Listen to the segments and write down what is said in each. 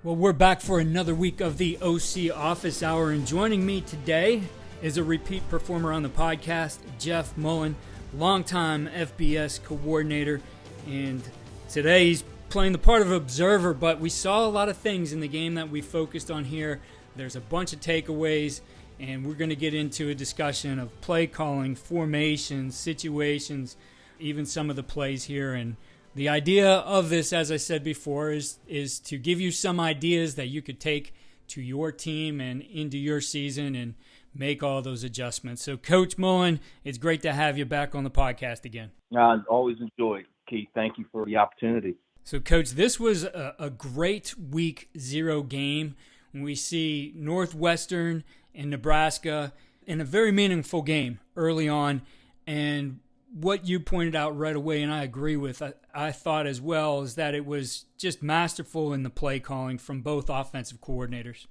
Well, we're back for another week of the OC Office Hour, and joining me today is a repeat performer on the podcast, Jeff Mullen, longtime FBS coordinator, and today he's playing the part of observer, but we saw a lot of things in the game that we focused on here. There's a bunch of takeaways, and we're going to get into a discussion of play calling, formations, situations, even some of the plays here. And the idea of this, as I said before, is to give you some ideas that you could take to your team and into your season and make all those adjustments. So, Coach Mullen, it's great to have you back on the podcast again. I always enjoy it, Keith. Thank you for the opportunity. So, Coach, this was a great Week 0 game. We see Northwestern and Nebraska in a very meaningful game early on. And what you pointed out right away, and I agree with, I thought as well, is that it was just masterful in the play calling from both offensive coordinators.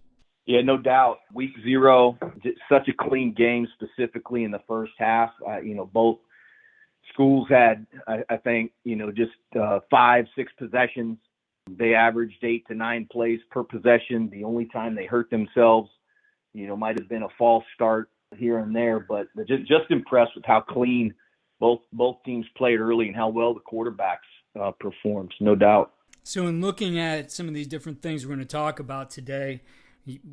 Yeah, no doubt. Week 0, such a clean game, specifically in the first half. Both schools had, I think, just 5-6 possessions. They averaged 8 to 9 plays per possession. The only time they hurt themselves, might have been a false start here and there, but just impressed with how clean both teams played early and how well the quarterbacks performed, no doubt. So in looking at some of these different things we're going to talk about today,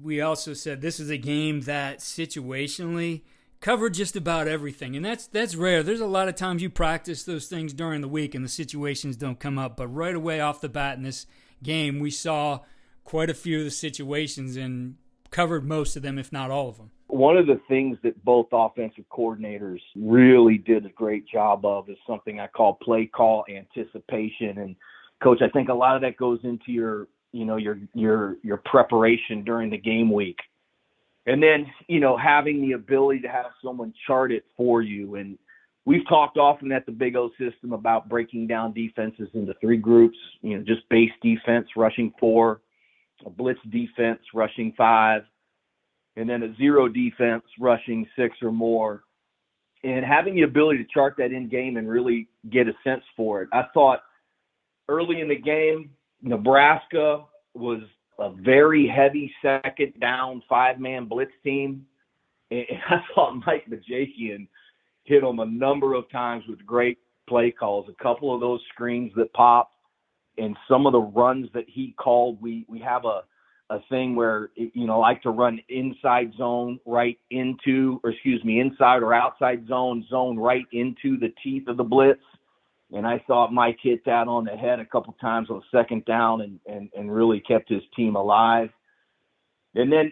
we also said this is a game that situationally covered just about everything, and that's rare. There's a lot of times you practice those things during the week and the situations don't come up, but right away off the bat in this game, we saw quite a few of the situations and covered most of them, if not all of them. One of the things that both offensive coordinators really did a great job of is something I call play call anticipation. And Coach, I think a lot of that goes into your preparation during the game week. And then, having the ability to have someone chart it for you. And we've talked often at the Big O system about breaking down defenses into 3 groups, just base defense, rushing 4, a blitz defense, rushing 5, and then a zero defense, rushing 6 or more. And having the ability to chart that in game and really get a sense for it. I thought early in the game, Nebraska was a very heavy second down 5-man blitz team. And I thought Mike Majakian hit them a number of times with great play calls. A couple of those screens that popped and some of the runs that he called. We have a thing where, like to run inside zone right into, inside or outside zone right into the teeth of the blitz. And I thought Mike hit that on the head a couple times on second down and really kept his team alive. And then,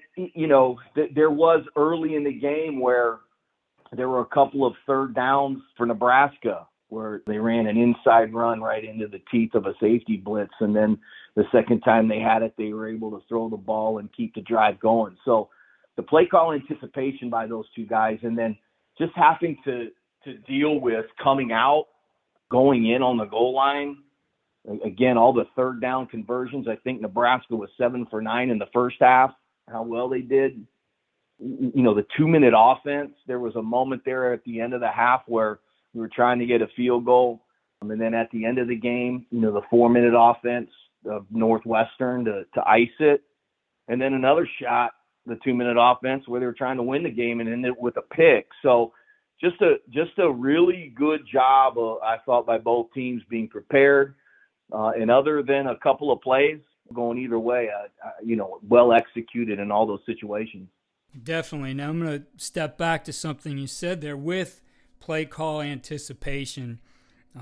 there was early in the game where there were a couple of third downs for Nebraska where they ran an inside run right into the teeth of a safety blitz. And then the second time they had it, they were able to throw the ball and keep the drive going. So the play call anticipation by those two guys, and then just having to deal with coming out, going in on the goal line. Again, all the third down conversions. I think Nebraska was 7 for 9 in the first half, how well they did. The 2-minute offense, there was a moment there at the end of the half where we were trying to get a field goal. And then at the end of the game, the 4-minute offense of Northwestern to ice it. And then another shot, the 2-minute offense, where they were trying to win the game and ended with a pick. So just a really good job, I thought, by both teams being prepared. And other than a couple of plays going either way, well executed in all those situations. Definitely. Now I'm going to step back to something you said there with play call anticipation.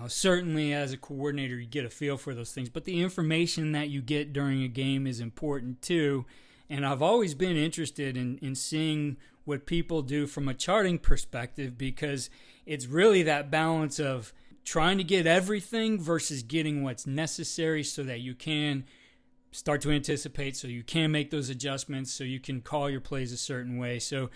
Certainly as a coordinator, you get a feel for those things, but the information that you get during a game is important too. And I've always been interested in seeing what people do from a charting perspective, because it's really that balance of trying to get everything versus getting what's necessary so that you can start to anticipate, so you can make those adjustments, so you can call your plays a certain way. So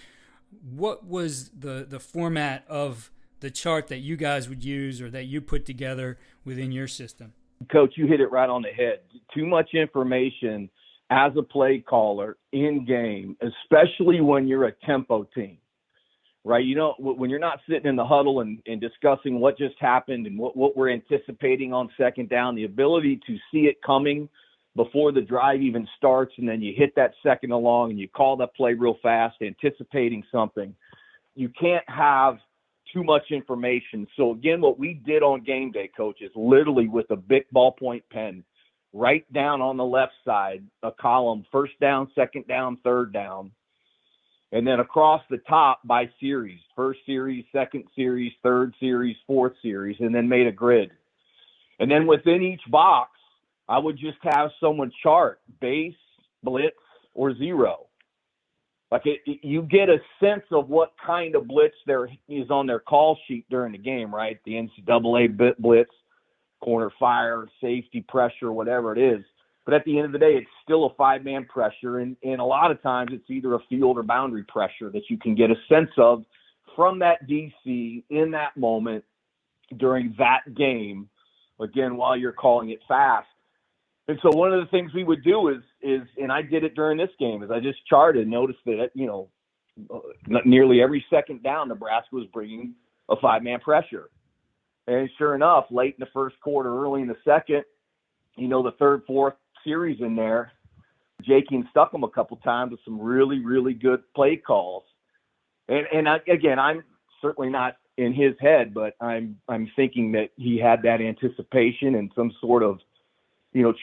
what was the format of the chart that you guys would use or that you put together within your system? Coach, you hit it right on the head. Too much information as a play caller in game, especially when you're a tempo team, right? When you're not sitting in the huddle and discussing what just happened and what we're anticipating on second down, the ability to see it coming before the drive even starts, and then you hit that second along and you call that play real fast, anticipating something. You can't have too much information. So again, what we did on game day, coach, is literally with a big ballpoint pen, write down on the left side a column, first down, second down, third down, and then across the top by series, first series, second series, third series, fourth series, and then made a grid. And then within each box, I would just have someone chart base, blitz, or zero. Like you get a sense of what kind of blitz there is on their call sheet during the game, right? The NCAA blitz, corner fire, safety pressure, whatever it is. But at the end of the day, it's still a five-man pressure, and a lot of times it's either a field or boundary pressure that you can get a sense of from that DC in that moment during that game, again, while you're calling it fast. And so one of the things we would do is, and I did it during this game, is I just charted, noticed that, nearly every second down, Nebraska was bringing a five-man pressure. And sure enough, late in the first quarter, early in the second, the third, fourth series in there, Jakin stuck them a couple times with some really, really good play calls. And I'm certainly not in his head, but I'm thinking that he had that anticipation and some sort of,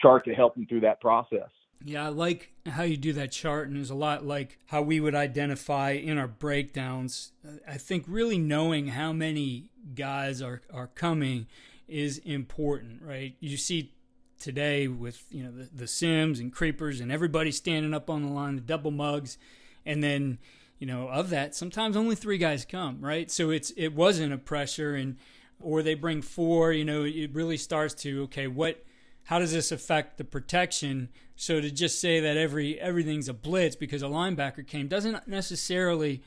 chart to help him through that process. Yeah, I like how you do that chart, and it's a lot like how we would identify in our breakdowns. I think really knowing how many guys are coming is important, right? You see today with the Sims and Creepers and everybody standing up on the line, the double mugs, and then of that sometimes only three guys come, right? So it wasn't a pressure, or they bring four. It really starts to how does this affect the protection? So to just say that everything's a blitz because a linebacker came doesn't necessarily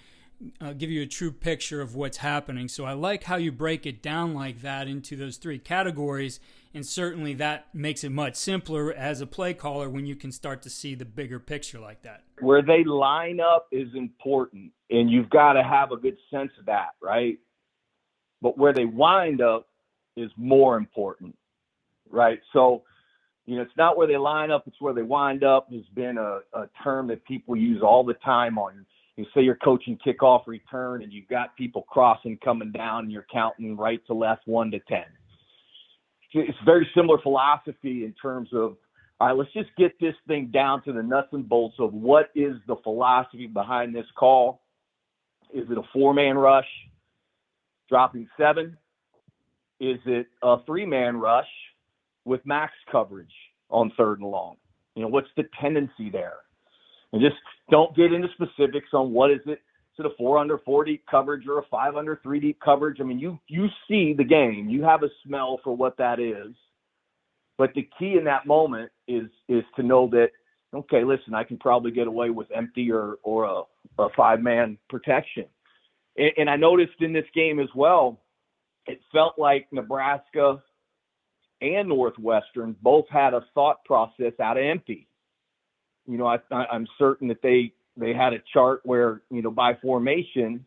give you a true picture of what's happening. So I like how you break it down like that into those three categories, and certainly that makes it much simpler as a play caller when you can start to see the bigger picture like that. Where they line up is important, and you've got to have a good sense of that, right? But where they wind up is more important, right? So, it's not where they line up, it's where they wind up has been a term that people use all the time on, say you're coaching kickoff return and you've got people crossing, coming down, and you're counting right to left 1 to 10. It's very similar philosophy in terms of, all right, let's just get this thing down to the nuts and bolts of what is the philosophy behind this call. Is it a four-man rush, dropping 7? Is it a three-man rush with max coverage on third and long? What's the tendency there? And just don't get into specifics on what is it. Is it a 4 under 4 deep coverage or a 5 under 3 deep coverage? I mean, you see the game. You have a smell for what that is. But the key in that moment is to know that, okay, listen, I can probably get away with empty or a five-man protection. And I noticed in this game as well, it felt like Nebraska and Northwestern both had a thought process out of empty. I'm certain that they had a chart where, by formation,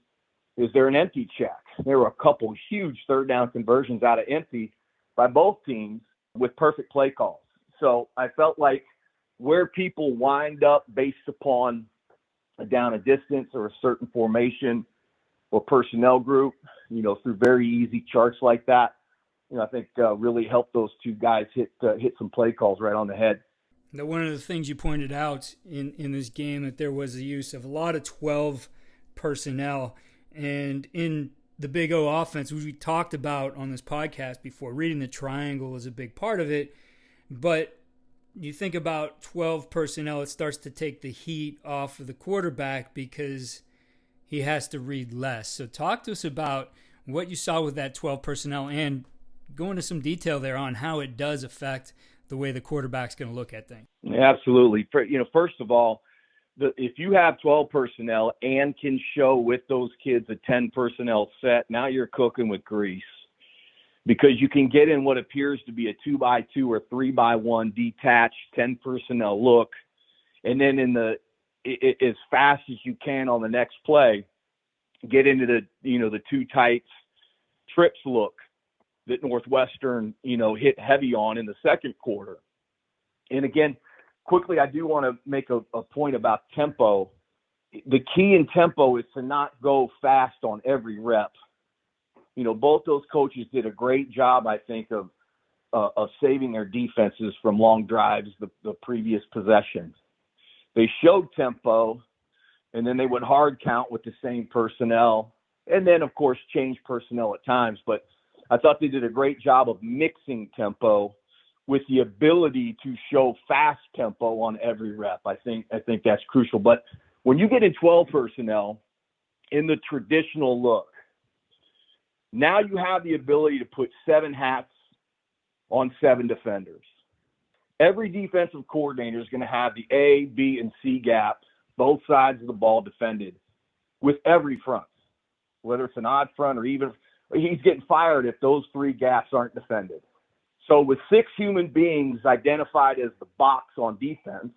is there an empty check? There were a couple huge third down conversions out of empty by both teams with perfect play calls. So I felt like where people wind up based upon a down a distance or a certain formation or personnel group, through very easy charts like that, I think really helped those two guys hit some play calls right on the head. Now, one of the things you pointed out in this game that there was the use of a lot of 12 personnel, and in the Big O offense, which we talked about on this podcast before, reading the triangle is a big part of it, but you think about 12 personnel, it starts to take the heat off of the quarterback because he has to read less. So talk to us about what you saw with that 12 personnel and go into some detail there on how it does affect the way the quarterback's going to look at things. Absolutely. First of all, if you have 12 personnel and can show with those kids a 10 personnel set, now you're cooking with grease, because you can get in what appears to be a 2x2 or 3x1 detached 10 personnel look. And then as fast as you can on the next play, get into the two tights trips look that Northwestern, hit heavy on in the second quarter. And again, quickly, I do want to make a point about tempo. The key in tempo is to not go fast on every rep. Both those coaches did a great job, I think, of saving their defenses from long drives the previous possessions. They showed tempo, and then they would hard count with the same personnel, and then, of course, change personnel at times. But I thought they did a great job of mixing tempo with the ability to show fast tempo on every rep. I think that's crucial. But when you get in 12 personnel in the traditional look, now you have the ability to put 7 hats on 7 defenders. Every defensive coordinator is going to have the A, B, and C gap, both sides of the ball defended with every front, whether it's an odd front or even he's getting fired if those 3 gaps aren't defended. So with 6 human beings identified as the box on defense,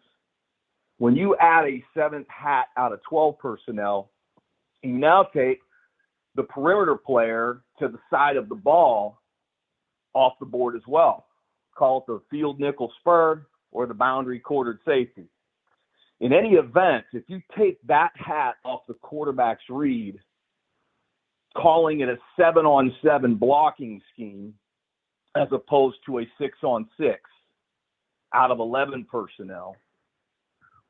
when you add a 7th hat out of 12 personnel, you now take the perimeter player to the side of the ball off the board as well. Call it the field nickel spur or the boundary quartered safety. In any event, if you take that hat off the quarterback's read, calling it a 7-on-7 blocking scheme, as opposed to a 6-on-6 out of 11 personnel.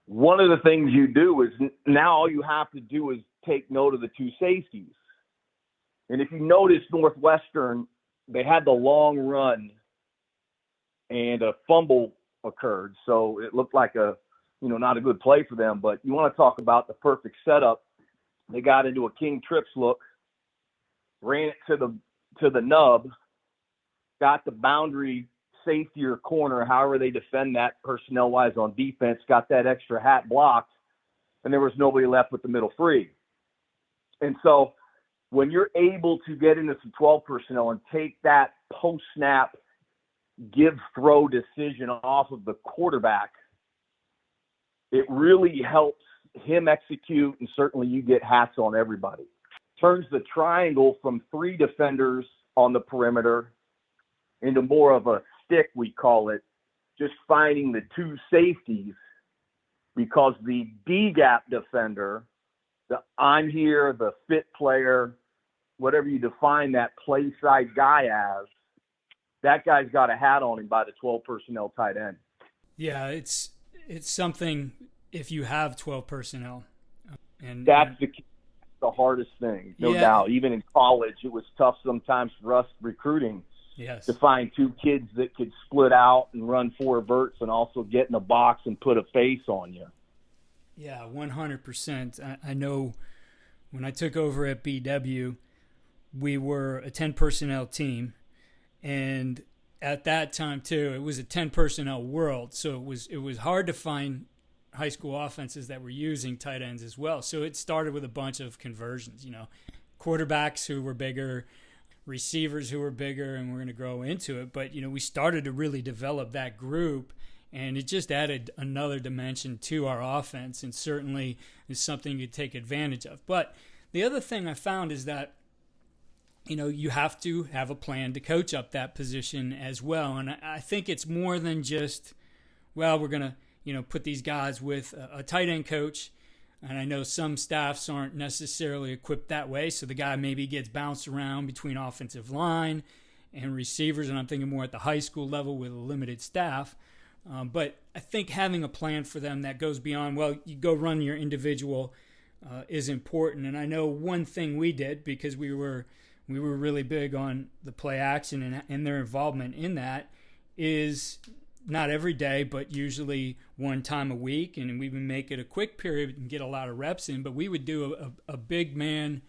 One of the things you do is now all you have to do is take note of the 2 safeties. And if you notice Northwestern, they had the long run and a fumble occurred. So it looked like not a good play for them, but you want to talk about the perfect setup. They got into a king trips look, ran it to the nub, got the boundary safety or corner, however they defend that personnel-wise on defense, got that extra hat blocked, and there was nobody left with the middle free. And so when you're able to get into some 12 personnel and take that post-snap give-throw decision off of the quarterback, it really helps him execute, and certainly you get hats on everybody. Turns the triangle from 3 defenders on the perimeter into more of a stick, we call it, just finding the 2 safeties, because the D-gap defender, the I'm here, the fit player, whatever you define that play side guy as, that guy's got a hat on him by the 12 personnel tight end. Yeah, it's something if you have 12 personnel. And that's the hardest thing, no doubt. Even in college, it was tough sometimes for us recruiting. Yes. To find 2 kids that could split out and run 4 verts and also get in the box and put a face on you. Yeah, 100%. I know when I took over at BW, we were a 10 personnel team, and at that time too, it was a 10 personnel world. So it was hard to find high school offenses that were using tight ends as well. So it started with a bunch of conversions, quarterbacks who were bigger, receivers who were bigger, and we're going to grow into it. But, we started to really develop that group, and it just added another dimension to our offense, and certainly is something you take advantage of. But the other thing I found is that, you have to have a plan to coach up that position as well. And I think it's more than just, we're going to, put these guys with a tight end coach. And I know some staffs aren't necessarily equipped that way, so the guy maybe gets bounced around between offensive line and receivers, and I'm thinking more at the high school level with a limited staff. But I think having a plan for them that goes beyond, you go run your individual is important. And I know one thing we did, because we were really big on the play action and their involvement in that, is not every day, but usually one time a week, and we would make it a quick period and get a lot of reps in, but we would do a big man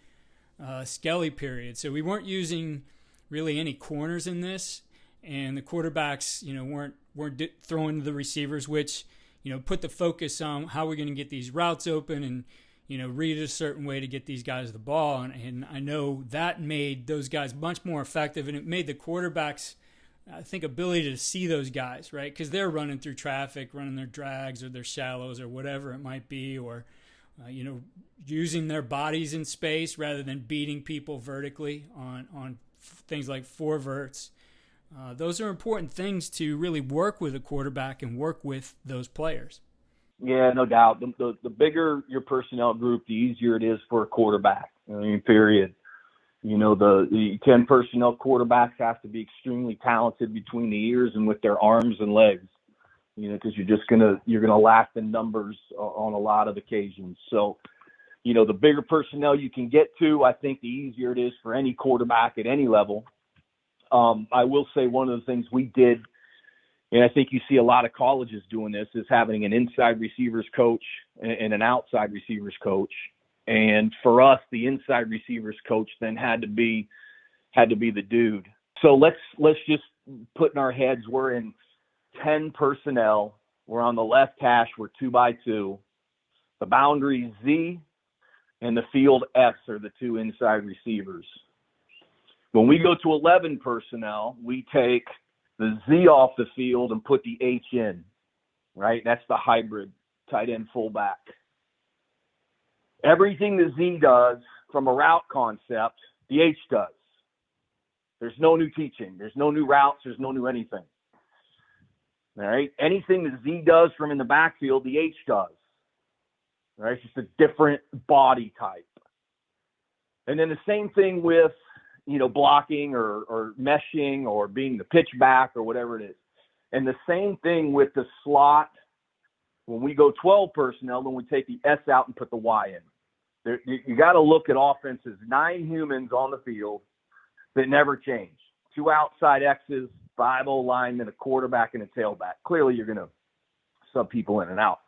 skelly period. So we weren't using really any corners in this, and the quarterbacks, weren't throwing to the receivers, which, put the focus on how we're going to get these routes open and, read it a certain way to get these guys the ball. And I know that made those guys much more effective, and it made the quarterbacks, I think, ability to see those guys, right? Because they're running through traffic, running their drags or their shallows or whatever it might be, or, using their bodies in space rather than beating people vertically on things like 4 verts. Those are important things to really work with a quarterback and work with those players. Yeah, no doubt. The bigger your personnel group, the easier it is for a quarterback. I mean, period. The 10 personnel quarterbacks have to be extremely talented between the ears and with their arms and legs, because you're gonna lack the numbers on a lot of occasions. So, the bigger personnel you can get to, I think the easier it is for any quarterback at any level. I will say one of the things we did, and I think you see a lot of colleges doing this, is having an inside receivers coach and an outside receivers coach. And for us, the inside receivers coach then had to be the dude. So let's just put in our heads, we're in 10 personnel. We're on the left hash. We're 2x2. The boundary Z and the field S are the two inside receivers. When we go to 11 personnel, we take the Z off the field and put the H in, right? That's the hybrid tight end fullback. Everything the Z does from a route concept, the H does. There's no new teaching. There's no new routes. There's no new anything. All right? Anything the Z does from in the backfield, the H does. All right? It's just a different body type. And then the same thing with, blocking or meshing or being the pitch back or whatever it is. And the same thing with the slot. When we go 12 personnel, then we take the S out and put the Y in. You got to look at offenses, 9 humans on the field that never change. 2 outside X's, 5 O-linemen, a quarterback, and a tailback. Clearly, you're going to sub people in and out.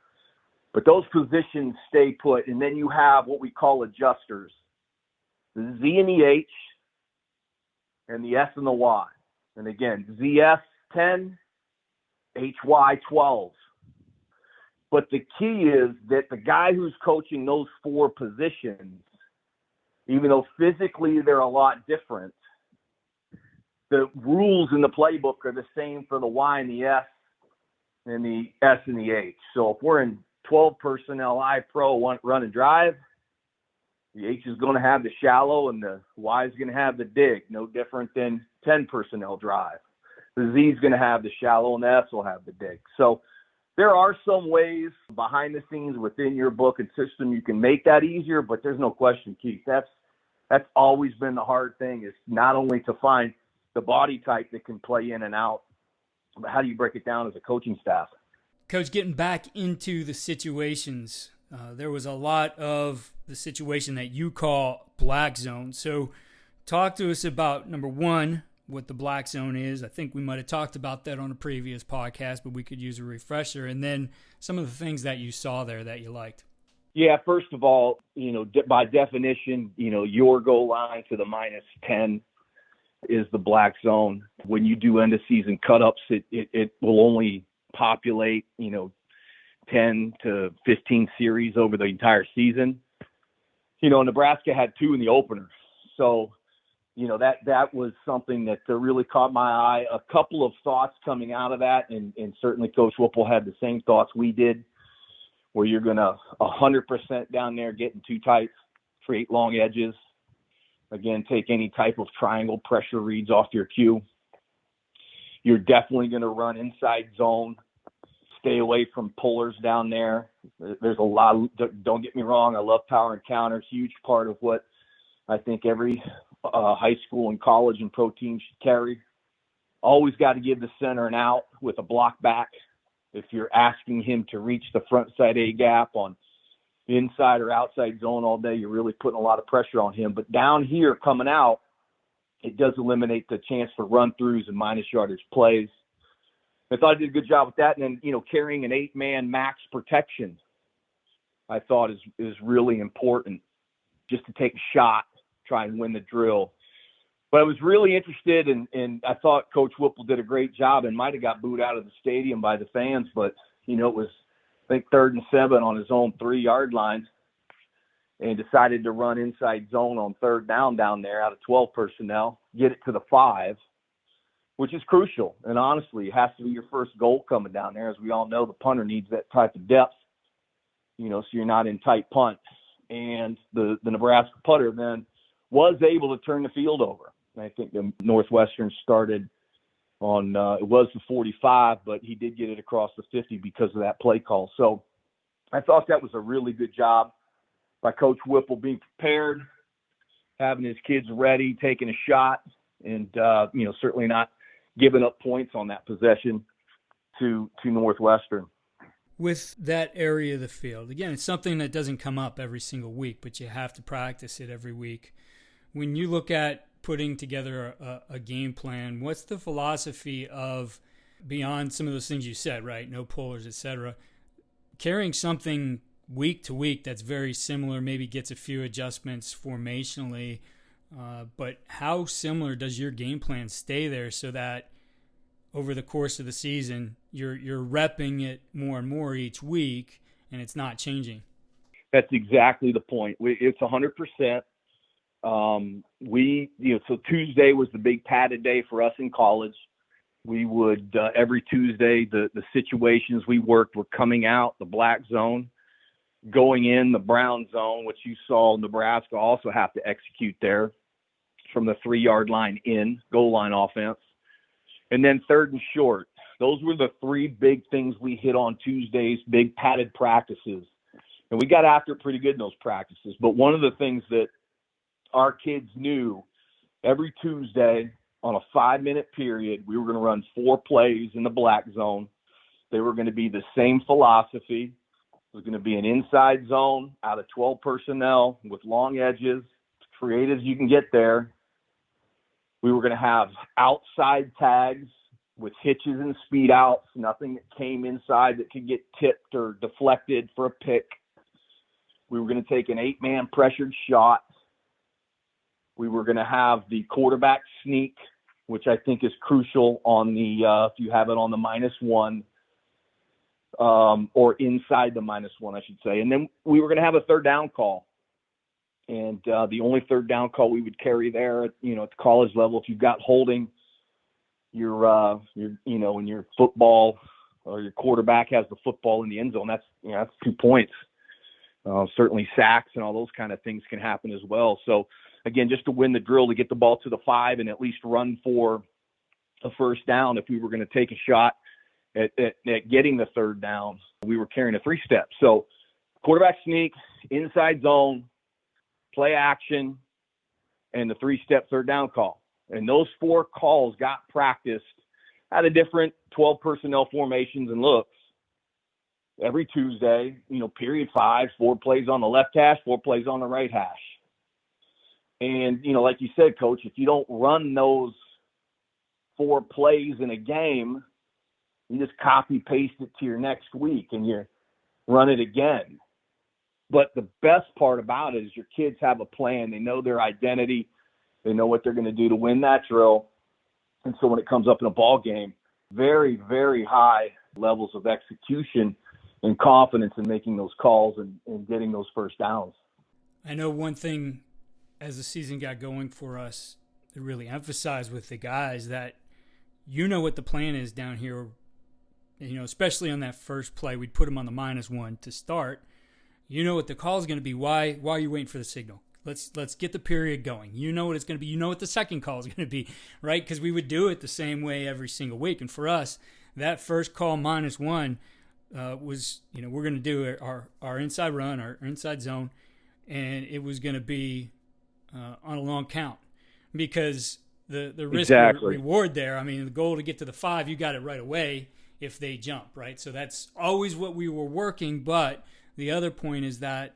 But those positions stay put, and then you have what we call adjusters. The Z and the H, and the S and the Y. And again, ZS 10, HY 12. But the key is that the guy who's coaching those 4 positions, even though physically they're a lot different, the rules in the playbook are the same for the Y and the S and the S and the H. So if we're in 12 personnel I-Pro run and drive, the H is going to have the shallow and the Y is going to have the dig, no different than 10 personnel drive. The Z is going to have the shallow and the S will have the dig. So there are some ways behind the scenes within your book and system you can make that easier, but there's no question, Keith. That's always been the hard thing, is not only to find the body type that can play in and out, but how do you break it down as a coaching staff? Coach, getting back into the situations, there was a lot of the situation that you call black zone. So talk to us about, number one, what the black zone is. I think we might have talked about that on a previous podcast, but we could use a refresher. And then some of the things that you saw there that you liked. Yeah, first of all, by definition, your goal line to the -10 is the black zone. When you do end of season cut-ups, it will only populate, 10 to 15 series over the entire season. Nebraska had 2 in the opener. So, that was something that really caught my eye. A couple of thoughts coming out of that, and certainly Coach Whipple had the same thoughts we did, where you're going to 100% down there getting too tight, create long edges. Again, take any type of triangle pressure reads off your cue. You're definitely going to run inside zone. Stay away from pullers down there. There's a lot. Don't get me wrong. I love power and counter. Huge part of what I think every high school and college and pro team should carry. Always got to give the center an out with a block back. If you're asking him to reach the front side A gap on inside or outside zone all day, you're really putting a lot of pressure on him. But down here coming out, it does eliminate the chance for run-throughs and minus yardage plays. I thought I did a good job with that. And then, carrying an 8-man max protection, I thought is really important, just to take a shot, try and win the drill. But I was really interested in I thought Coach Whipple did a great job and might have got booed out of the stadium by the fans. But, it was, I think, 3rd and 7 on his own 3-yard line, and decided to run inside zone on 3rd down there out of 12 personnel, get it to the 5, which is crucial. And honestly, it has to be your first goal coming down there. As we all know, the punter needs that type of depth, so you're not in tight punt. And the Nebraska punter then was able to turn the field over. And I think the Northwestern started on it was the 45, but he did get it across the 50 because of that play call. So I thought that was a really good job by Coach Whipple, being prepared, having his kids ready, taking a shot, and certainly not giving up points on that possession to Northwestern. With that area of the field, again, it's something that doesn't come up every single week, but you have to practice it every week. When you look at putting together a game plan, what's the philosophy of, beyond some of those things you said, right? No pullers, etc., carrying something week to week that's very similar, maybe gets a few adjustments formationally, but how similar does your game plan stay there so that over the course of the season you're repping it more and more each week and it's not changing? That's exactly the point. It's 100%. So Tuesday was the big padded day for us in college. We would, every Tuesday, the situations we worked were coming out, the black zone, going in the brown zone, which you saw Nebraska also have to execute there from the 3-yard line in, goal line offense. And then third and short. Those were the three big things we hit on Tuesdays, big padded practices. And we got after it pretty good in those practices. But one of the things that our kids knew, every Tuesday on a 5-minute period, we were going to run 4 plays in the black zone. They were going to be the same philosophy. It was going to be an inside zone out of 12 personnel with long edges, as creative as you can get there. We were going to have outside tags with hitches and speed outs, nothing that came inside that could get tipped or deflected for a pick. We were going to take an 8-man pressured shot. We were going to have the quarterback sneak, which I think is crucial on the, if you have it on the -1, or inside the -1, I should say. And then we were going to have a third down call. And the only third down call we would carry there, at the college level, if you've got holding, when your football or your quarterback has the football in the end zone, that's 2 points. Certainly sacks and all those kind of things can happen as well. So again, just to win the drill, to get the ball to the 5 and at least run for a first down, if we were going to take a shot at getting the third down, we were carrying a 3-step. So quarterback sneak, inside zone, play action, and the 3-step third down call. And those 4 calls got practiced at a different 12 personnel formations and looks every Tuesday, period 5, 4 plays on the left hash, 4 plays on the right hash. And, like you said, Coach, if you don't run those 4 plays in a game, you just copy paste it to your next week and you run it again. But the best part about it is your kids have a plan. They know their identity. They know what they're going to do to win that drill. And so when it comes up in a ball game, very, very high levels of execution and confidence in making those calls and getting those first downs. I know one thing as the season got going for us, to really emphasize with the guys that what the plan is down here, especially on that first play, we'd put them on the -1 to start. What the call is going to be. Why are you waiting for the signal? Let's get the period going. You know what it's going to be. You know what the second call is going to be, right? Because we would do it the same way every single week. And for us, that first call -1 was, we're going to do our inside run, our inside zone, and it was going to be on a long count because the risk reward there. I mean, the goal to get to the 5, you got it right away if they jump, right? So that's always what we were working. But the other point is that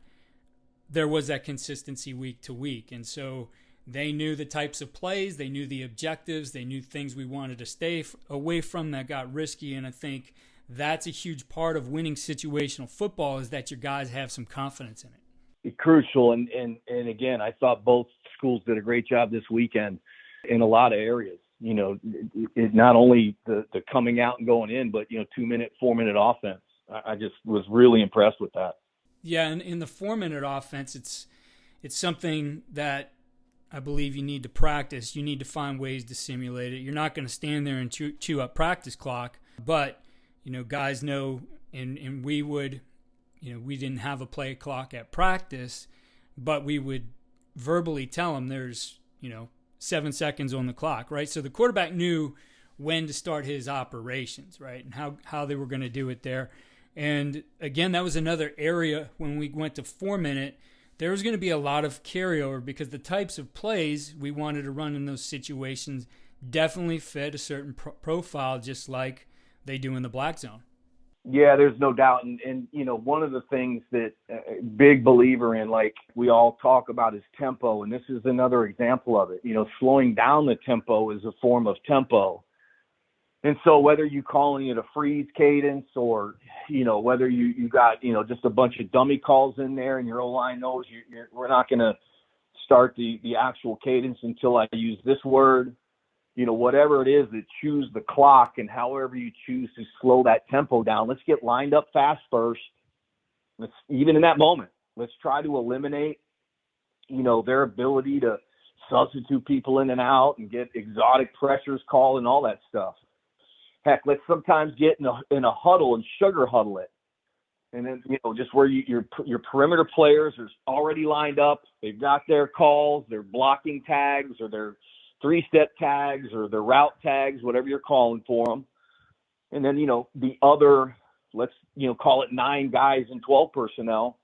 there was that consistency week to week. And so they knew the types of plays, they knew the objectives, they knew things we wanted to stay away from that got risky. And I think that's a huge part of winning situational football, is that your guys have some confidence in it. Crucial. And again, I thought both schools did a great job this weekend in a lot of areas. It not only the coming out and going in, but 2-minute, 4-minute offense. I just was really impressed with that. Yeah, and in the 4-minute offense, it's something that I believe you need to practice. You need to find ways to simulate it. You're not going to stand there and chew up practice clock, but guys know, and we would, we didn't have a play clock at practice, but we would verbally tell them there's 7 seconds on the clock, right? So the quarterback knew when to start his operations, right, and how they were going to do it there. And again, that was another area when we went to 4-minute. There was going to be a lot of carryover because the types of plays we wanted to run in those situations definitely fit a certain profile, just like they do in the black zone. Yeah, there's no doubt. And one of the things that big believer in, like we all talk about, is tempo. And this is another example of it. Slowing down the tempo is a form of tempo. And so whether you calling it a freeze cadence or, whether you got, just a bunch of dummy calls in there and your O-line knows we're not going to start the actual cadence until I use this word, whatever it is that chews the clock, and however you choose to slow that tempo down. Let's get lined up fast first. Even in that moment, let's try to eliminate, their ability to substitute people in and out and get exotic pressures called and all that stuff. Heck, let's sometimes get in a huddle and sugar huddle it. And then, just where your perimeter players are already lined up. They've got their calls, their blocking tags, or their 3-step tags, or their route tags, whatever you're calling for them. And then, the other, let's, call it 9 guys and 12 personnel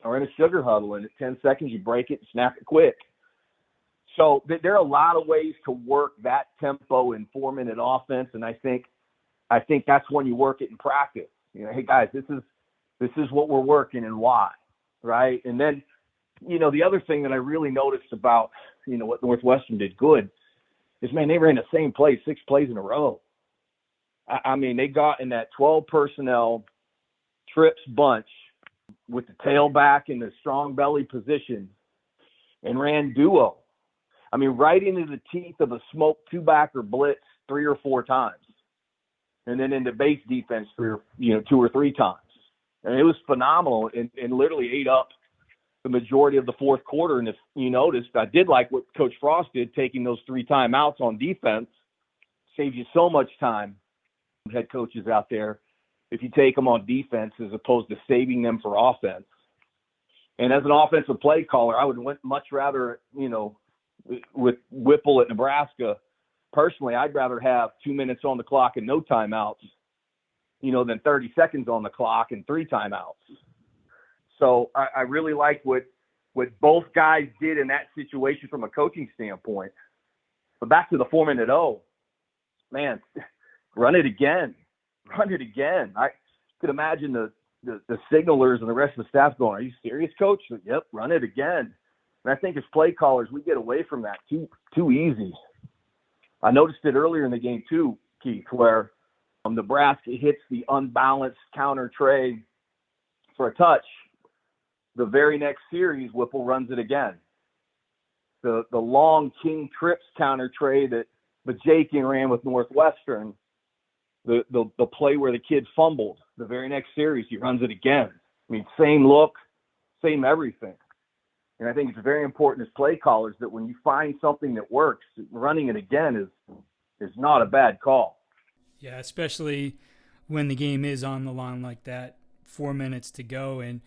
are in a sugar huddle. And at 10 seconds, you break it and snap it quick. So there are a lot of ways to work that tempo in 4-minute offense, and I think that's when you work it in practice. Hey guys, this is what we're working and why, right? And then, the other thing that I really noticed about what Northwestern did good is, man, they ran the same play 6 plays in a row. I mean, they got in that 12 personnel trips bunch with the tailback in the strong belly position and ran duo. I mean, right into the teeth of a smoke 2-backer blitz 3 or 4 times, and then into base defense 2 or 3 times. And it was phenomenal, and literally ate up the majority of the fourth quarter. And if you noticed, I did like what Coach Frost did, taking those 3 timeouts on defense. Saves you so much time, head coaches out there, if you take them on defense as opposed to saving them for offense. And as an offensive play caller, I would much rather, with Whipple at Nebraska, personally, I'd rather have 2 minutes on the clock and no timeouts, than 30 seconds on the clock and 3 timeouts. So I really like what both guys did in that situation from a coaching standpoint. But back to the 4-minute O, man, run it again. Run it again. I could imagine the signalers and the rest of the staff going, "Are you serious, Coach?" Yep, run it again. And I think as play callers, we get away from that too easy. I noticed it earlier in the game too, Keith, where Nebraska hits the unbalanced counter tray for a touch. The very next series, Whipple runs it again. The long King Trips counter tray that Bajakian ran with Northwestern, the play where the kid fumbled, the very next series, he runs it again. I mean, same look, same everything. And I think it's very important as play callers that when you find something that works, running it again is not a bad call. Yeah, especially when the game is on the line like that, 4 minutes to go. And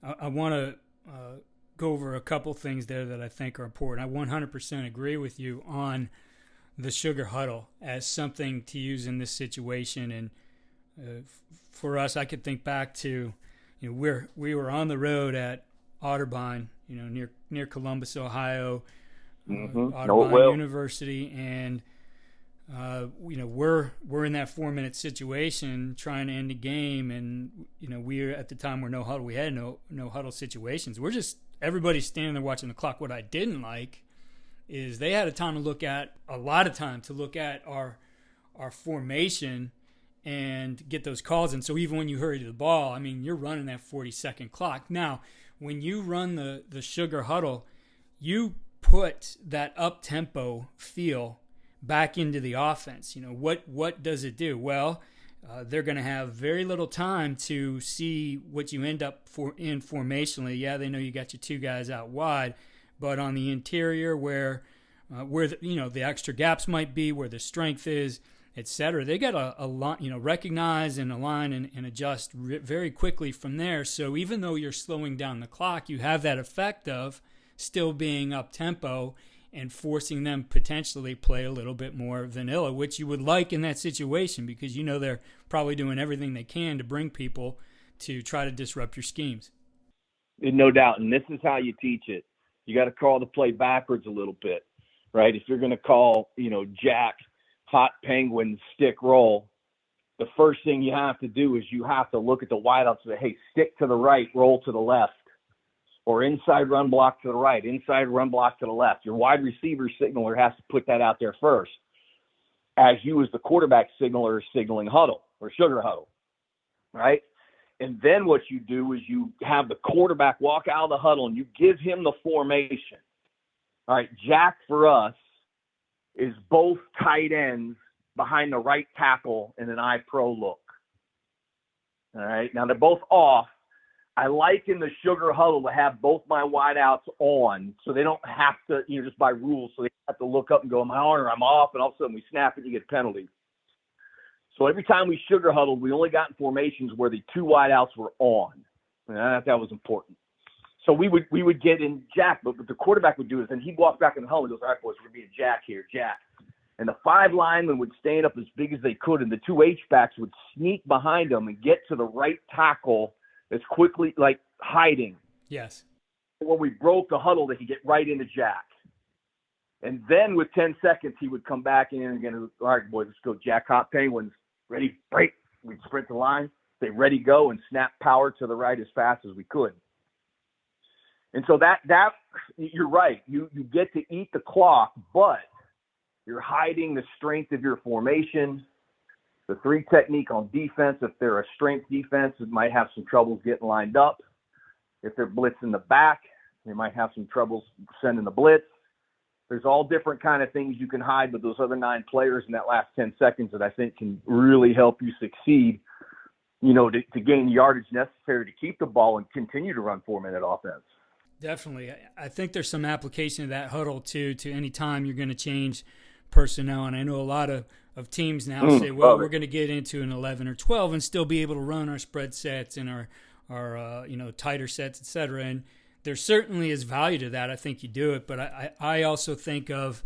I want to go over a couple things there that I think are important. I 100% agree with you on the sugar huddle as something to use in this situation. And for us, I could think back to, we were on the road at Otterbein, near Columbus, Ohio, Otterbein University, and we're in that 4-minute situation trying to end the game, and we at the time were no huddle. We had no huddle situations. We're just everybody's standing there watching the clock. What I didn't like is they had a lot of time to look at our formation and get those calls. And so even when you hurry to the ball, I mean, you're running that 40-second clock. Now, when you run the sugar huddle, you put that up-tempo feel back into the offense. What does it do? Well, they're going to have very little time to see what you end up in formationally. Yeah, they know you got your 2 guys out wide, but on the interior where the extra gaps might be, where the strength is, etc., they got a lot, recognize and align and adjust very quickly from there. So even though you're slowing down the clock, you have that effect of still being up tempo and forcing them potentially play a little bit more vanilla, which you would like in that situation because they're probably doing everything they can to bring people to try to disrupt your schemes. No doubt, and this is how you teach it. You got to call the play backwards a little bit, right? If you're going to call, jack, hot penguin, stick roll, the first thing you have to do is you have to look at the wideouts and say, hey, stick to the right, roll to the left. Or inside run block to the right, inside run block to the left. Your wide receiver signaler has to put that out there first, as you as the quarterback signaler is signaling huddle or sugar huddle, right? And then what you do is you have the quarterback walk out of the huddle and you give him the formation. All right, jack for us is both tight ends behind the right tackle in an I-pro look. All right, now they're both off. I like in the sugar huddle to have both my wideouts on so they don't have to, just by rules, so they have to look up and go, am I on or I'm off, and all of a sudden we snap it and you get a penalty. So every time we sugar huddled, we only got in formations where the two wideouts were on. And I thought that was important. So we would get in jack, but what the quarterback would do is then he'd walk back in the huddle and goes, all right, boys, we're going to be a jack here, jack. And the 5 linemen would stand up as big as they could, and the 2 H-backs would sneak behind them and get to the right tackle as quickly, like hiding. Yes. When we broke the huddle, they could get right into jack. And then with 10 seconds, he would come back in and again, all right, boys, let's go jack, hot penguins. Ready, break. We'd sprint the line, say ready, go, and snap power to the right as fast as we could. And so that you're right. You get to eat the clock, but you're hiding the strength of your formation. The 3 technique on defense, if they're a strength defense, it might have some troubles getting lined up. If they're blitzing the back, they might have some troubles sending the blitz. There's all different kind of things you can hide with those other 9 players in that last 10 seconds that I think can really help you succeed, to gain the yardage necessary to keep the ball and continue to run 4-minute offense. Definitely. I think there's some application of that huddle, too, to any time you're going to change personnel. And I know a lot of teams now say, well, we're going to get into an 11 or 12 and still be able to run our spread sets and our tighter sets, et cetera. And there certainly is value to that. I think you do it. But I also think of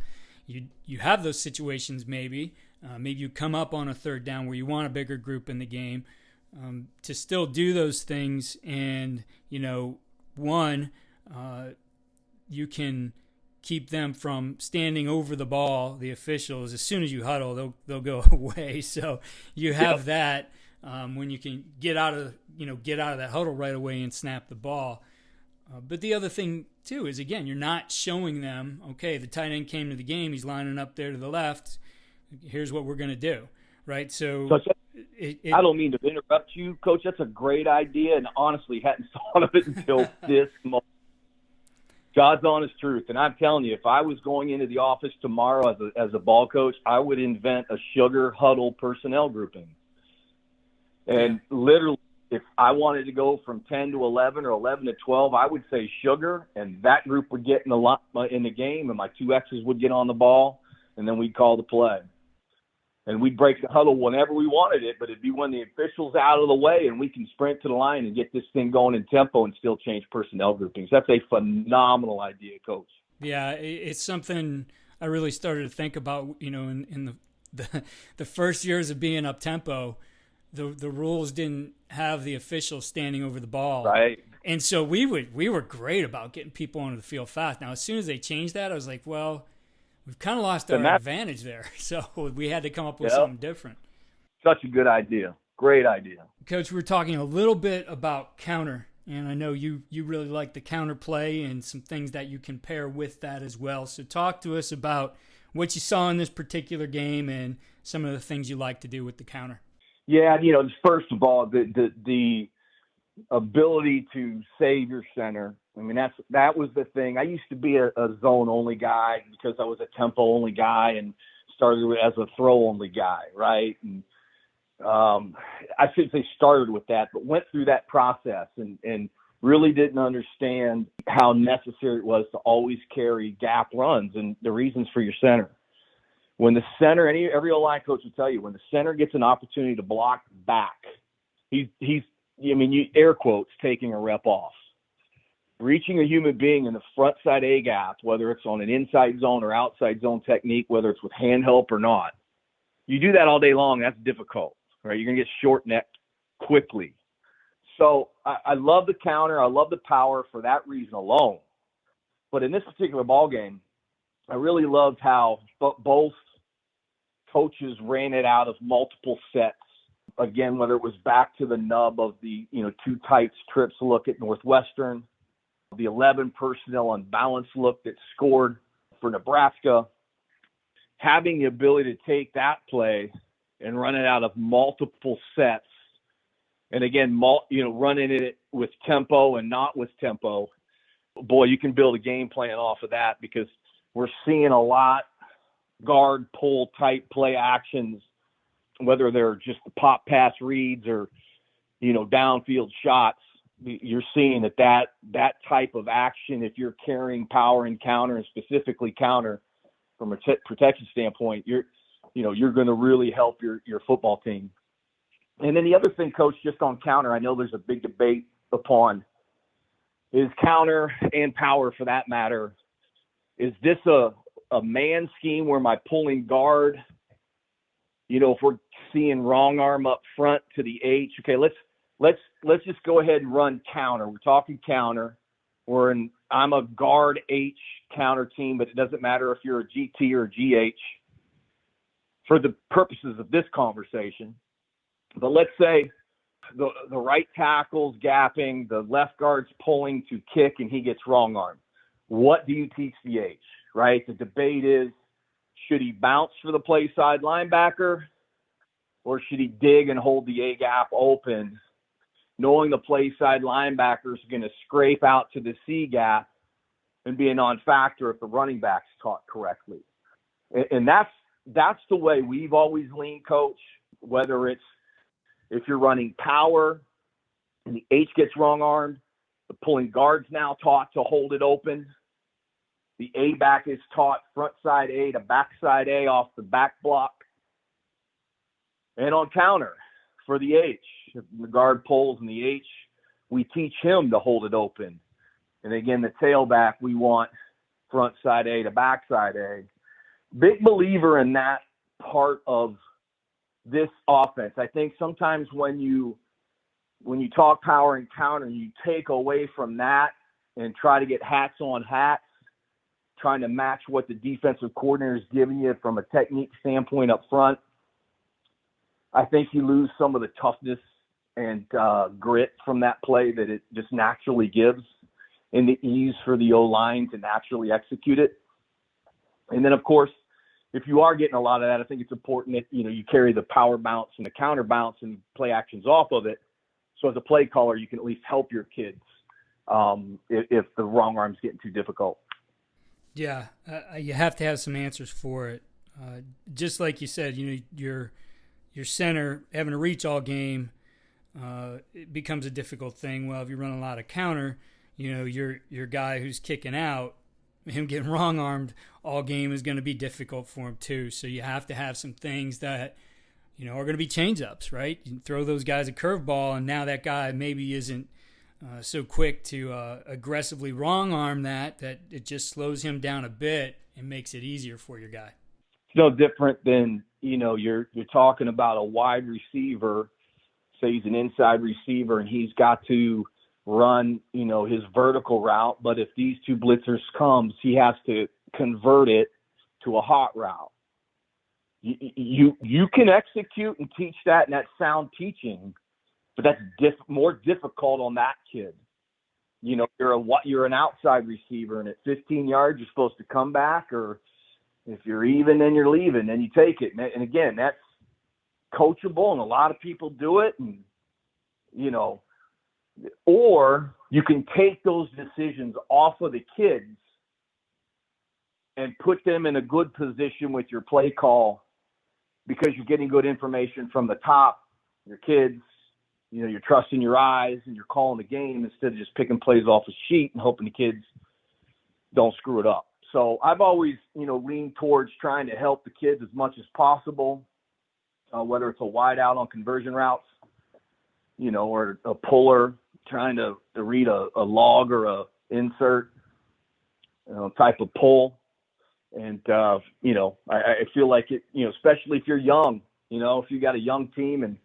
you have those situations maybe you come up on a 3rd down where you want a bigger group in the game to still do those things. And, you can keep them from standing over the ball, the officials. As soon as you huddle, they'll go away. So you have that when you can get out of that huddle right away and snap the ball. But the other thing too is, again, you're not showing them, okay, the tight end came to the game, he's lining up there to the left. Here's what we're going to do, right? So I don't mean to interrupt you, Coach. That's a great idea, and honestly, hadn't thought of it until this moment. God's honest truth. And I'm telling you, if I was going into the office tomorrow as a ball coach, I would invent a sugar huddle personnel grouping. And literally, if I wanted to go from 10 to 11 or 11 to 12, I would say sugar, and that group would get in the game, and my 2 X's would get on the ball, and then we'd call the play. And we'd break the huddle whenever we wanted it, but it'd be when the official's out of the way and we can sprint to the line and get this thing going in tempo and still change personnel groupings. That's a phenomenal idea, Coach. Yeah, it's something I really started to think about, in the first years of being up tempo. The rules didn't have the officials standing over the ball. Right. And so we were great about getting people onto the field fast. Now, as soon as they changed that, I was like, well, we've kind of lost our advantage there. So we had to come up with something different. Such a good idea. Great idea. Coach, we were talking a little bit about counter, and I know you really like the counter play and some things that you can pair with that as well. So talk to us about what you saw in this particular game and some of the things you like to do with the counter. Yeah, first of all, the ability to save your center. I mean, that was the thing. I used to be a zone-only guy because I was a tempo-only guy and started as a throw-only guy, right? And I shouldn't say started with that, but went through that process and really didn't understand how necessary it was to always carry gap runs and the reasons for your center. When the center, every O-line coach will tell you, when the center gets an opportunity to block back, he's air quotes, taking a rep off. reaching a human being in the front side A gap, whether it's on an inside zone or outside zone technique, whether it's with hand help or not, you do that all day long, that's difficult, right? You're going to get short necked quickly. So I love the counter. I love the power for that reason alone. But in this particular ball game, I really loved how both coaches ran it out of multiple sets. Again, whether it was back to the nub of the, two tights trips look at Northwestern, the 11 personnel unbalanced look that scored for Nebraska, having the ability to take that play and run it out of multiple sets. And again, running it with tempo and not with tempo. Boy, you can build a game plan off of that, because we're seeing a lot guard pull type play actions, whether they're just the pop pass reads or, downfield shots. You're seeing that type of action, if you're carrying power and counter, and specifically counter from a protection standpoint, you're going to really help your football team. And then the other thing, Coach, just on counter, I know there's a big debate upon, is counter and power for that matter. Is this a man scheme where my pulling guard, if we're seeing wrong arm up front to the H, okay, let's just go ahead and run counter. We're talking counter. I'm a guard H counter team, but it doesn't matter if you're a GT or a GH for the purposes of this conversation. But let's say the right tackle's gapping, the left guard's pulling to kick, and he gets wrong arm. What do you teach the H, right? The debate is, should he bounce for the play side linebacker, or should he dig and hold the A gap open, knowing the play side linebacker is going to scrape out to the C gap and be a non-factor if the running back's taught correctly? And that's the way we've always leaned, Coach, whether it's if you're running power and the H gets wrong armed, the pulling guard's now taught to hold it open. The A back is taught front side A to back side A off the back block. And on counter for the H, if the guard pulls and the H, we teach him to hold it open. And again, the tailback, we want front side A to back side A. Big believer in that part of this offense. I think sometimes when you talk power and counter, you take away from that and try to get hats on hats, trying to match what the defensive coordinator is giving you from a technique standpoint up front. I think you lose some of the toughness and grit from that play that it just naturally gives, and the ease for the O-line to naturally execute it. And then, of course, if you are getting a lot of that, I think it's important that, you carry the power bounce and the counter bounce and play actions off of it. So as a play caller, you can at least help your kids if the wrong arm's getting too difficult. Yeah, you have to have some answers for it. Just like you said, your center having to reach all game, it becomes a difficult thing. Well, if you run a lot of counter, your guy who's kicking out, him getting wrong armed all game is going to be difficult for him too. So you have to have some things that are going to be change ups, right? You throw those guys a curveball, and now that guy maybe isn't so quick to aggressively wrong arm that it just slows him down a bit and makes it easier for your guy. It's no different than you're talking about a wide receiver. Say he's an inside receiver and he's got to run, his vertical route. But if these two blitzers comes, he has to convert it to a hot route. You can execute and teach that, and that's sound teaching, but that's more difficult on that kid. You're an outside receiver, and at 15 yards, you're supposed to come back, or if you're even, then you're leaving, then you take it. And again, that's coachable, and a lot of people do it, and, or you can take those decisions off of the kids and put them in a good position with your play call, because you're getting good information from the top, your kids, you're trusting your eyes and you're calling the game instead of just picking plays off a sheet and hoping the kids don't screw it up. So I've always, leaned towards trying to help the kids as much as possible, whether it's a wide out on conversion routes, or a puller trying to read a log or a insert type of pull. And, I feel like it, especially if you're young, if you got a young team and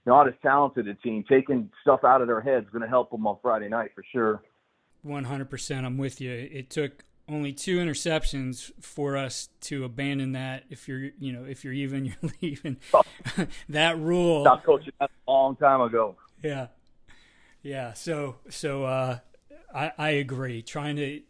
not as talented a team, taking stuff out of their head is going to help them on Friday night for sure. 100%. I'm with you. It took only 2 interceptions for us to abandon that. If you're even, you're leaving. That rule. Stopped coaching that a long time ago. Yeah. So I agree. Trying to,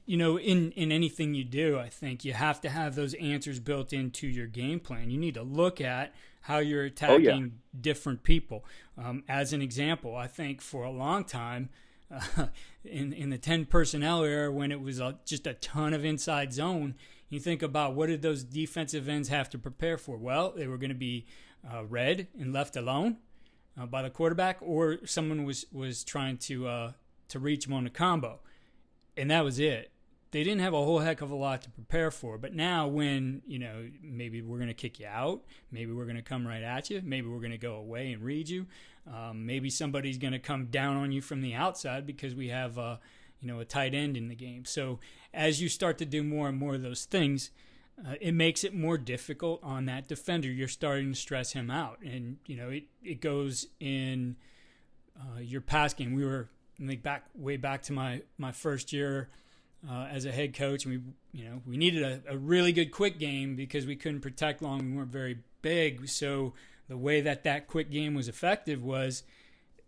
in anything you do, I think you have to have those answers built into your game plan. You need to look at how you're attacking different people. As an example, I think for a long time, in the 10 personnel era, when it was just a ton of inside zone, you think about what did those defensive ends have to prepare for? Well, they were going to be read and left alone by the quarterback, or someone was trying to reach them on a combo, and that was it. They didn't have a whole heck of a lot to prepare for. But now when, maybe we're going to kick you out, maybe we're going to come right at you, maybe we're going to go away and read you, maybe somebody's going to come down on you from the outside because we have a tight end in the game. So as you start to do more and more of those things, it makes it more difficult on that defender. You're starting to stress him out. And, it goes in your pass game. We were way back to my first year as a head coach, and we needed a really good quick game because we couldn't protect long. We weren't very big, so the way that quick game was effective was,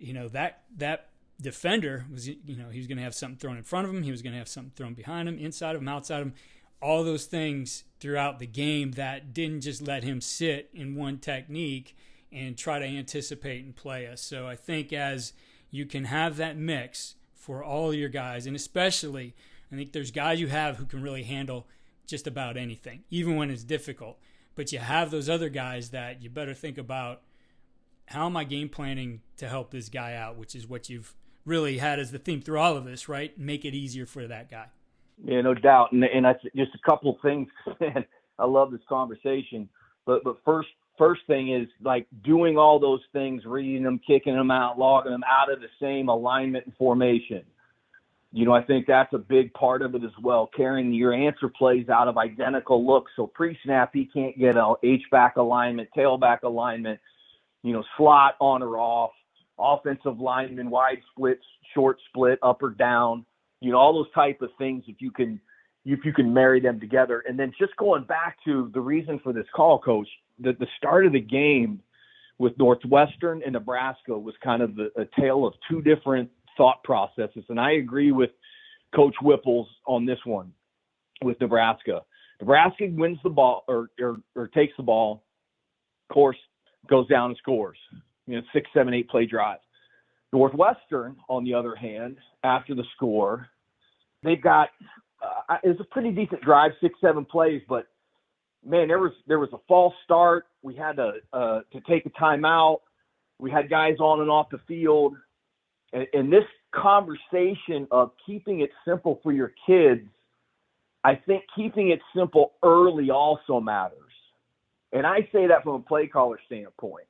that defender was, he was going to have something thrown in front of him, he was going to have something thrown behind him, inside of him, outside of him, all those things throughout the game that didn't just let him sit in one technique and try to anticipate and play us. So I think as you can have that mix for all your guys, and especially I think there's guys you have who can really handle just about anything, even when it's difficult. But you have those other guys that you better think about, how am I game planning to help this guy out, which is what you've really had as the theme through all of this, right? Make it easier for that guy. Yeah, no doubt. And I, just a couple things, man. I love this conversation. But first thing is, like, doing all those things, reading them, kicking them out, logging them out of the same alignment and formation. I think that's a big part of it as well, carrying your answer plays out of identical looks. So pre-snap, he can't get a H-back alignment, tailback alignment, slot on or off, offensive lineman, wide splits, short split, up or down, all those type of things if you can marry them together. And then just going back to the reason for this call, Coach, the start of the game with Northwestern and Nebraska was kind of a tale of two different thought processes. And I agree with Coach Whipples on this one with Nebraska. Nebraska wins the ball or takes the ball, of course, goes down and scores, 6, 7, 8 play drive. Northwestern, on the other hand, after the score, they've got it was a pretty decent drive, 6, 7 plays, but man, there was a false start. We had to take a timeout. We had guys on and off the field. And this conversation of keeping it simple for your kids, I think keeping it simple early also matters. And I say that from a play caller standpoint.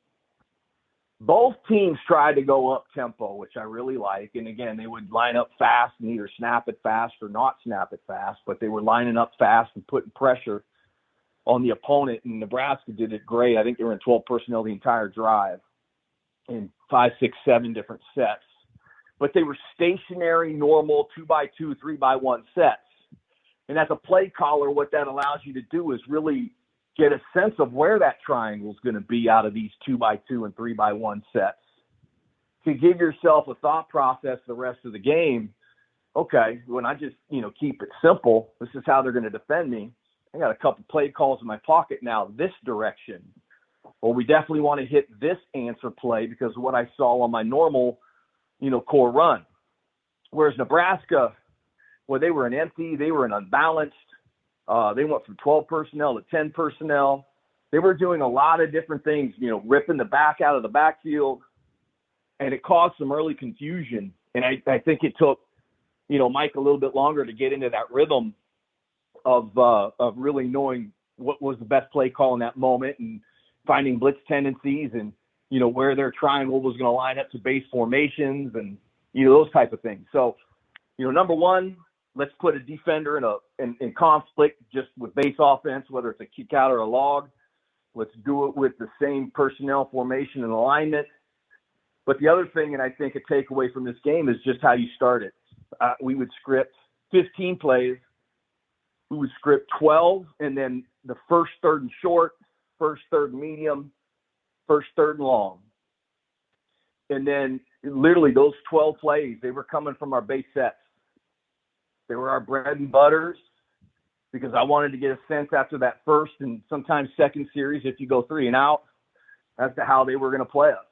Both teams tried to go up tempo, which I really like. And again, they would line up fast and either snap it fast or not snap it fast, but they were lining up fast and putting pressure on the opponent. And Nebraska did it great. I think they were in 12 personnel the entire drive in 5, 6, 7 different sets. But they were stationary, normal 2x2, 3x1 sets. And as a play caller, what that allows you to do is really get a sense of where that triangle is going to be out of these 2x2 and 3x1 sets. To give yourself a thought process the rest of the game, okay, when I just, keep it simple, this is how they're going to defend me. I got a couple play calls in my pocket now, this direction. Or we definitely want to hit this answer play because of what I saw on my normal core run. Whereas Nebraska, they were an empty, they were an unbalanced. They went from 12 personnel to 10 personnel. They were doing a lot of different things, ripping the back out of the backfield, and it caused some early confusion. And I think it took, Mike a little bit longer to get into that rhythm of really knowing what was the best play call in that moment and finding blitz tendencies and, where their triangle was going to line up to base formations and, those type of things. So, number one, let's put a defender in conflict just with base offense, whether it's a kick out or a log. Let's do it with the same personnel formation and alignment. But the other thing, and I think a takeaway from this game, is just how you start it. We would script 15 plays. We would script 12, and then the first third and short, first third and medium, first third and long. And then literally those 12 plays, they were coming from our base sets. They were our bread and butters, because I wanted to get a sense after that first and sometimes second series, if you go 3 and out, as to how they were going to play us.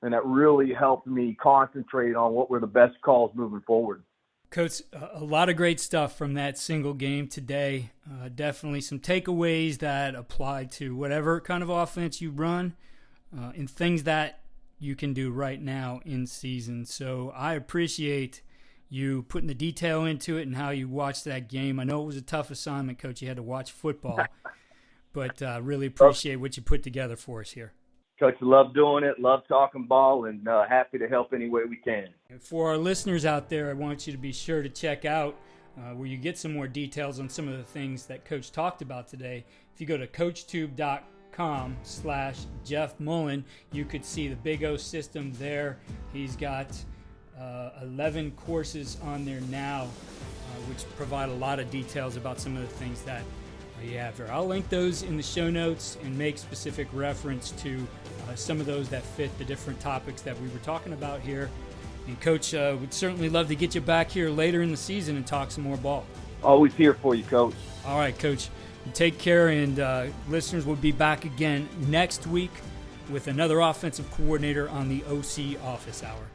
And that really helped me concentrate on what were the best calls moving forward. Coach, a lot of great stuff from that single game today. Definitely some takeaways that apply to whatever kind of offense you run, and things that you can do right now in season. So I appreciate you putting the detail into it and how you watched that game. I know it was a tough assignment, Coach. You had to watch football, but really appreciate what you put together for us here. Coach, I love doing it, love talking ball, and happy to help any way we can. And for our listeners out there, I want you to be sure to check out where you get some more details on some of the things that Coach talked about today. If you go to coachtube.com/Jeff Mullen, you could see the Big O system there. He's got 11 courses on there now, which provide a lot of details about some of the things that you have here. I'll link those in the show notes and make specific reference to some of those that fit the different topics that we were talking about here. And Coach, we'd certainly love to get you back here later in the season and talk some more ball. Always here for you, Coach. All right, Coach. Take care, and listeners will be back again next week with another offensive coordinator on the OC Office Hour.